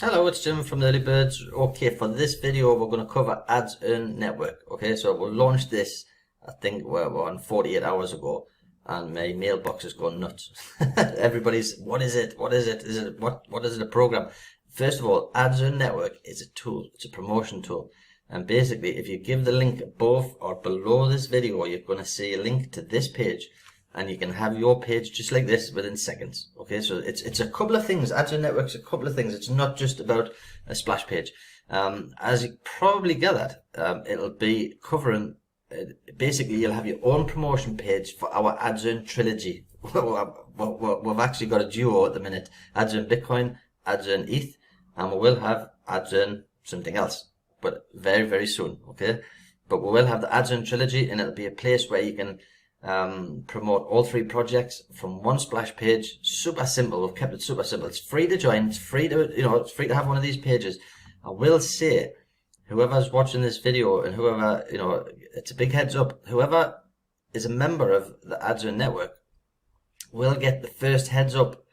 Hello, it's Jim from the Early Birds. Okay, for this video, we're going to cover Ads Earn Network. Okay, so we'll launch this, I think we're on 48 hours ago, and my mailbox is going nuts. Everybody's, what is it? What is it? What is it a program? First of all, Ads Earn Network is a tool. It's a promotion tool. And basically, if you give the link above or below this video, you're going to see a link to this page. And you can have your page just like this within seconds. Okay, so it's a couple of things. Ads Earn Network's a couple of things. It's not just about a splash page. As you probably gathered, it'll be covering. Basically, you'll have your own promotion page for our Ads Earn trilogy. We've actually got a duo at the minute: Ads Earn Bitcoin, Ads Earn ETH, and we will have Ads Earn something else, but very, very soon. Okay, but we will have the Ads Earn trilogy, and it'll be a place where you can promote all three projects from one splash page. Super simple. We've kept it super simple. It's free to join. It's free to, it's free to have one of these pages. I will say, whoever's watching this video and whoever, it's a big heads up. Whoever is a member of the Ads Earn Network will get the first heads up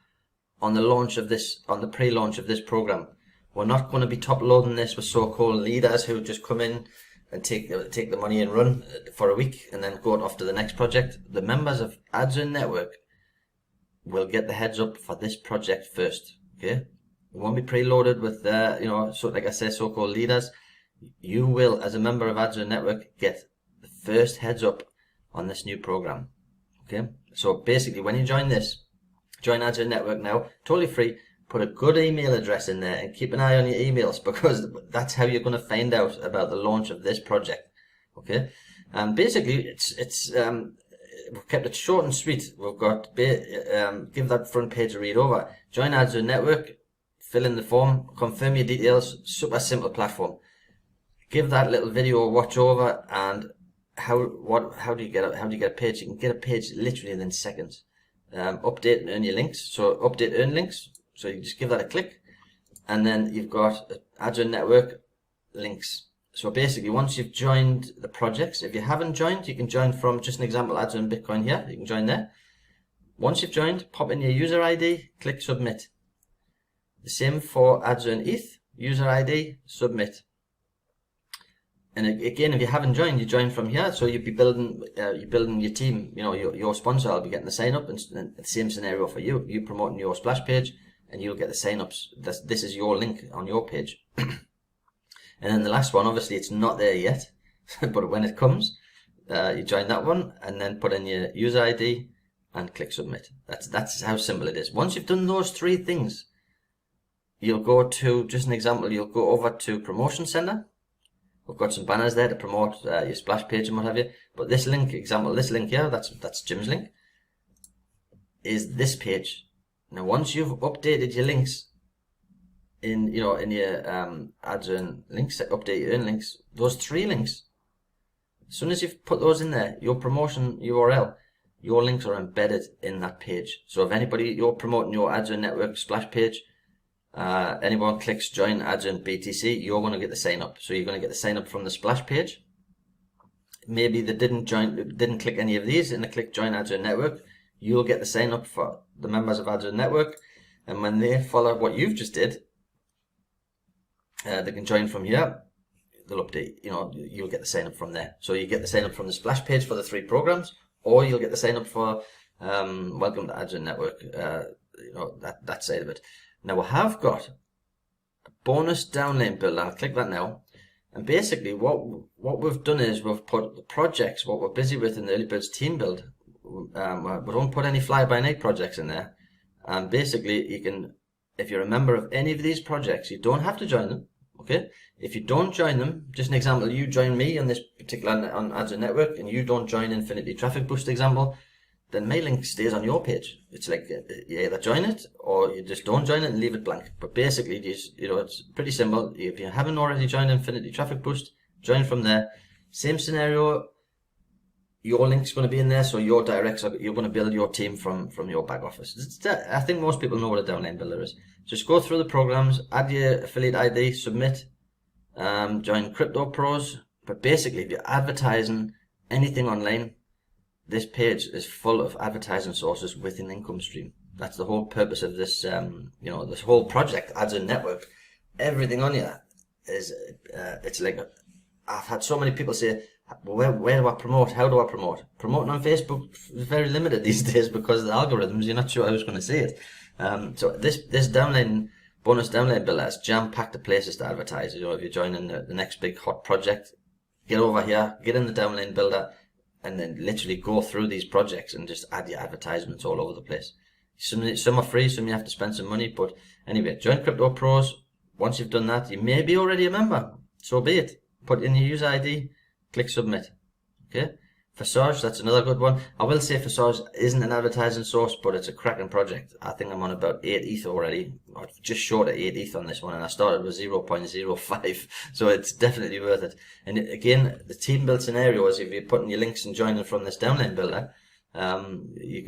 on the launch of this, on the pre-launch of this program. We're not going to be top loading this with so-called leaders who just come in and take the money and run for a week and then go off to the next project. The members of Ads Earn Network will get the heads up for this project first. Okay, it won't be preloaded with so like I say, so-called leaders. You will, as a member of Ads Earn Network, get the first heads up on this new program. Okay, so basically, when you join Ads Earn Network now, totally free. Put a good email address in there and keep an eye on your emails, because that's how you're going to find out about the launch of this project. Okay, and basically we've kept it short and sweet. We've got give that front page a read over. Join Ads Earn Network, fill in the form, confirm your details. Super simple platform. Give that little video a watch over, and how do you get a page? You can get a page literally within seconds. Update and earn your links. So update, earn links. So you just give that a click, and then you've got Ads Earn Network links. So basically, once you've joined the projects, if you haven't joined, you can join from, just an example, Ads Earn Bitcoin here. You can join there. Once you've joined, pop in your user ID, click submit. The same for Ads Earn ETH, user ID, submit. And again, if you haven't joined, you join from here. So you'd be building your team. Your sponsor will be getting the sign up, and the same scenario for you. You promoting your splash page, and you'll get the sign-ups. This is your link on your page. And then the last one, obviously it's not there yet, but when it comes, you join that one, and then put in your user ID and click submit. That's how simple it is. Once you've done those three things, you'll go to, just an example, you'll go over to Promotion Center. We've got some banners there to promote your splash page and what have you. But this link, this link here, that's Jim's link, is this page. Now, once you've updated your links in your Ads Earn links, update your earn links, those three links, as soon as you've put those in there, your promotion URL, your links are embedded in that page. So if you're promoting your Ads Earn Network splash page, anyone clicks join Ads Earn BTC, you're going to get the sign up. So you're going to get the sign up from the splash page. Maybe they didn't click any of these, and they click join Ads Earn Network. You'll get the sign up for the members of Ads Earn Network, and when they follow what you've just did, they can join from here. They'll update, you'll get the sign up from there. So you get the sign up from the splash page for the three programs, or you'll get the sign up for welcome to Ads Earn Network, that side of it. Now we have got a bonus downline build. I'll click that now. And basically what we've done is we've put the projects, what we're busy with in the Early Birds team build. We don't put any fly-by-night projects in there. And basically, you can, if you're a member of any of these projects, you don't have to join them. Okay? If you don't join them, just an example, you join me on this particular on Ads Earn Network, and you don't join Infinity Traffic Boost example, then my link stays on your page. It's like you either join it or you just don't join it and leave it blank. But basically, it's pretty simple. If you haven't already joined Infinity Traffic Boost, join from there. Same scenario. Your link's going to be in there, so your directs you're going to build your team from your back office. I think most people know what a downline builder is. Just go through the programs, add your affiliate ID, submit, join Crypto Pros. But basically, if you're advertising anything online, this page is full of advertising sources with an income stream. That's the whole purpose of this, this whole project, Ads Earn Network. everything on here is, it's like, I've had so many people say, well, where do I promote? How do I promote? Promoting on Facebook is very limited these days because of the algorithms. You're not sure who's going to see it. So this downline, bonus downline builder is jam-packed of places to advertise. You know, if you're joining the next big hot project, get over here, get in the downline builder, and then literally go through these projects and just add your advertisements all over the place. Some are free, some you have to spend some money. But anyway, join Crypto Pros. Once you've done that, you may be already a member. So be it. Put in your user ID, click submit. Okay. Visage, that's another good one. I will say Visage isn't an advertising source, but it's a cracking project. I think I'm on about 8 ETH already, or just short of 8 ETH on this one, and I started with 0.05, so it's definitely worth it. And again, the team build scenario is if you're putting your links and joining from this downline builder, you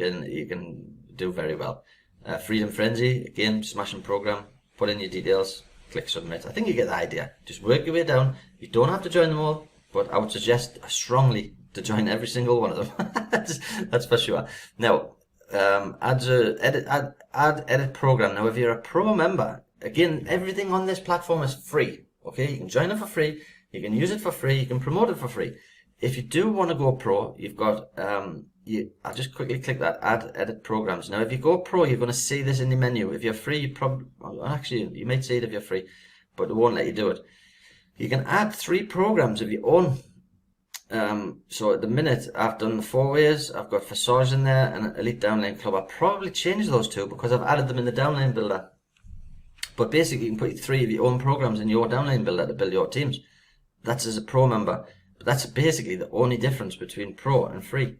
can do very well. Freedom Frenzy, again, smashing program. Put in your details, click submit. I think you get the idea. Just work your way down. You don't have to join them all, but I would suggest strongly to join every single one of them. That's for sure. Now, add edit program. Now, if you're a pro member, again, everything on this platform is free. Okay, you can join it for free. You can use it for free. You can promote it for free. If you do want to go pro, you've got I'll just quickly click that add edit programs. Now, if you go pro, you're going to see this in the menu. If you're free, you might see it if you're free, but it won't let you do it. You can add 3 programs of your own. So at the minute, I've done the 4 ways. I've got Visage in there and Elite Downline Club. I'll probably change those 2 because I've added them in the downline builder. But basically, you can put 3 of your own programs in your downline builder to build your teams. That's as a pro member. But that's basically the only difference between pro and free.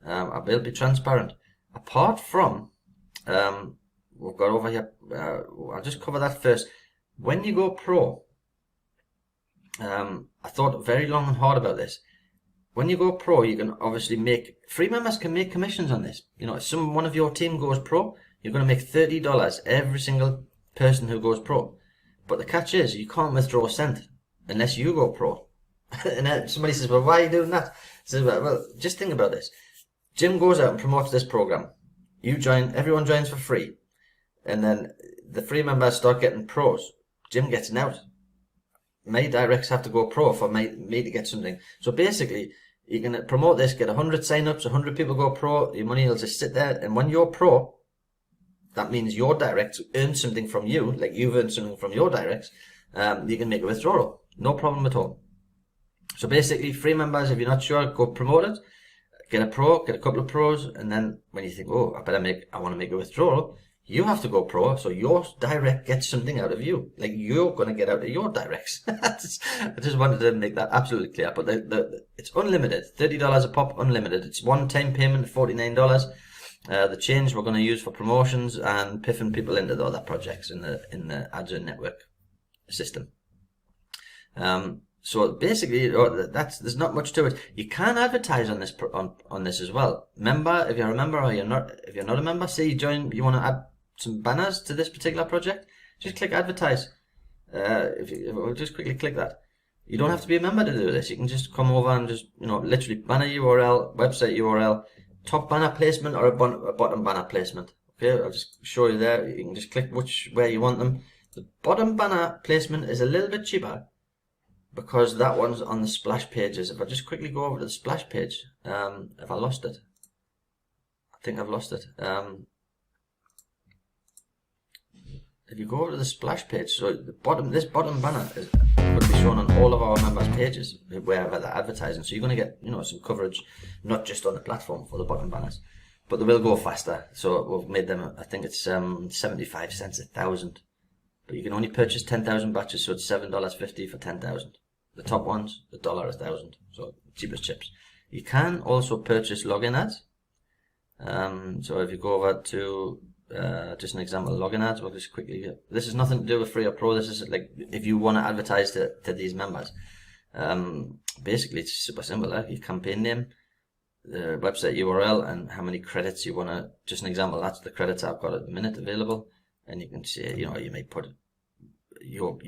I'll be transparent. Apart from, we've got over here, I'll just cover that first. When you go pro, I thought very long and hard about this. When you go pro, you can obviously free members can make commissions on this. You know, if one of your team goes pro, you're going to make $30 every single person who goes pro. But the catch is, you can't withdraw a cent unless you go pro. And then somebody says, well, why are you doing that? I says, well, just think about this. Jim goes out and promotes this program. You join, everyone joins for free. And then the free members start getting pros. Jim gets an out. My directs have to go pro for me to get something. So basically, you can promote this, get 100 sign-ups, 100 people go pro, your money will just sit there. And when you're pro, that means your directs earn something from you, like you've earned something from your directs. You can make a withdrawal. No problem at all. So basically, free members, if you're not sure, go promote it. Get a pro, get a couple of pros, and then when you think, oh, I want to make a withdrawal, you have to go pro, so your direct gets something out of you. Like, you're going to get out of your directs. I just wanted to make that absolutely clear. But it's unlimited. $30 a pop, unlimited. It's one-time payment, $49. The change we're going to use for promotions and piffing people into the other projects in the Ads Network system. So basically, there's not much to it. You can advertise on this on this as well. Member, if you're a member or if you're not a member, say you want to add some banners to this particular project, just click advertise. We'll just quickly click that. You don't have to be a member to do this. You can just come over and just, literally banner URL, website URL, top banner placement or a bottom banner placement. Okay, I'll just show you there. You can just click where you want them. The bottom banner placement is a little bit cheaper, because that one's on the splash pages. If I just quickly go over to the splash page, if I lost it, I think I've lost it. If you go over to the splash page, so this bottom banner is going to be shown on all of our members' pages wherever they're advertising. So you're going to get some coverage, not just on the platform for the bottom banners, but they will go faster. So we've made them. I think it's 75 cents 1,000, but you can only purchase 10,000 batches, so it's $7.50 for 10,000. The top ones, $1 1,000, so cheapest chips. You can also purchase login ads. So if you go over to just an example of login ads, we'll just quickly. This is nothing to do with free or pro. This is like if you want to advertise to these members. Basically, it's super simple. Your campaign name, the website URL, and how many credits you want to. Just an example. That's the credits I've got at the minute available, and you can see. You may put your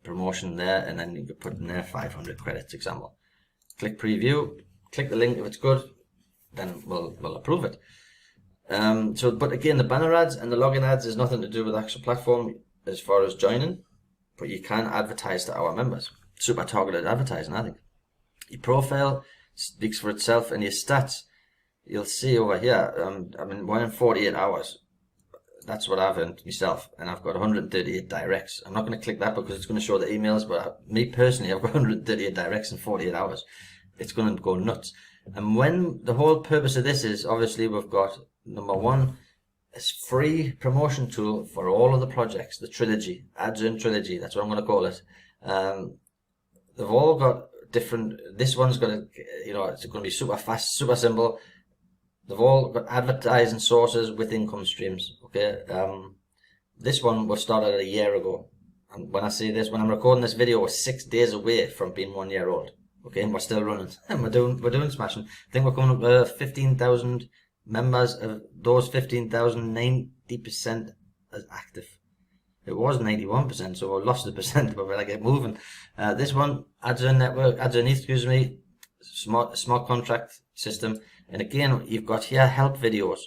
promotion there, and then you could put in there 500 credits example. Click preview, click the link. If it's good, then we'll approve it. But again, the banner ads and the login ads is nothing to do with the actual platform. as far as joining, but you can advertise to our members. Super targeted advertising, I think. Your profile speaks for itself, and your stats, you'll see over here, I mean, within 48 hours, that's what I've earned myself, and I've got 138 directs. I'm not going to click that because it's going to show the emails, but me personally, I've got 138 directs in 48 hours. It's going to go nuts. And when the whole purpose of this is, obviously, we've got number one, it's free promotion tool for all of the projects, the trilogy, Ads Earn Trilogy, that's what I'm going to call it. They've all got different, this one's got a, you know, it's going to be super fast, super simple. They've all got advertising sources with income streams, okay? This one was started a year ago. And when I say this, when I'm recording this video, we're 6 days away from being 1 year old. Okay, and we're still running. And we're doing smashing. I think we're coming up to 15,000 members. Of those 15,000, 90% is active. It was 91%, so we lost the percent, but we're like moving. This one, Ads Earn Network, Ads Earn, excuse me, smart contract system. And again, you've got here help videos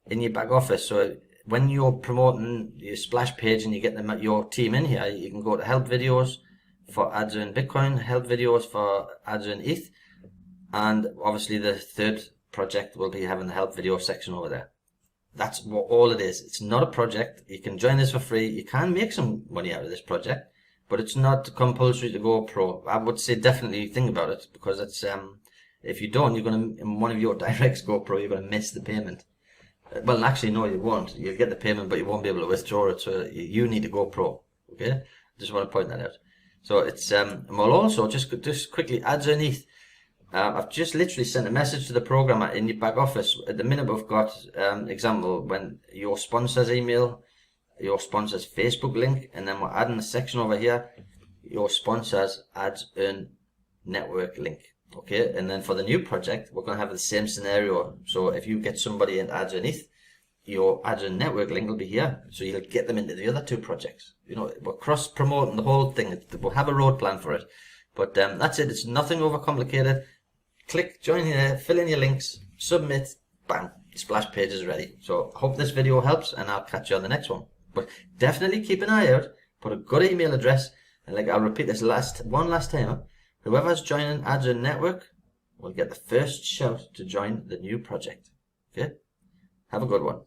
in your back office. So when you're promoting your splash page and you get your team in here, you can go to help videos for Ads Earn Bitcoin, help videos for Ads Earn ETH, and obviously the third project will be having the help video section over there. That's what all it is. It's not a project. You can join this for free. You can make some money out of this project, but it's not compulsory to go pro. I would say definitely think about it, because it's if you don't, you're going to, in one of your directs go pro, you're going to miss the payment. Well, actually, no, you won't. You'll get the payment, but you won't be able to withdraw it. So you need to go pro. Okay, just want to point that out. So it's well, also just quickly, Ads Earn ETH. I've just literally sent a message to the programmer in your back office. At the minute, we've got example when your sponsor's email, your sponsor's Facebook link, and then we're adding a section over here, your sponsor's Ads Earn Network link. Okay, and then for the new project, we're going to have the same scenario. So if you get somebody in Ads Earn ETH, your Ads Earn Network link will be here, so you'll get them into the other two projects. You know, we're cross promoting the whole thing. We'll have a road plan for it, but that's it. It's nothing overcomplicated. Click, join here, fill in your links, submit, bang, your splash page is ready. So I hope this video helps, and I'll catch you on the next one. But definitely keep an eye out, put a good email address, and like I'll repeat this one last time. Whoever's joining Ads Earn Network will get the first shout to join the new project. Okay? Have a good one.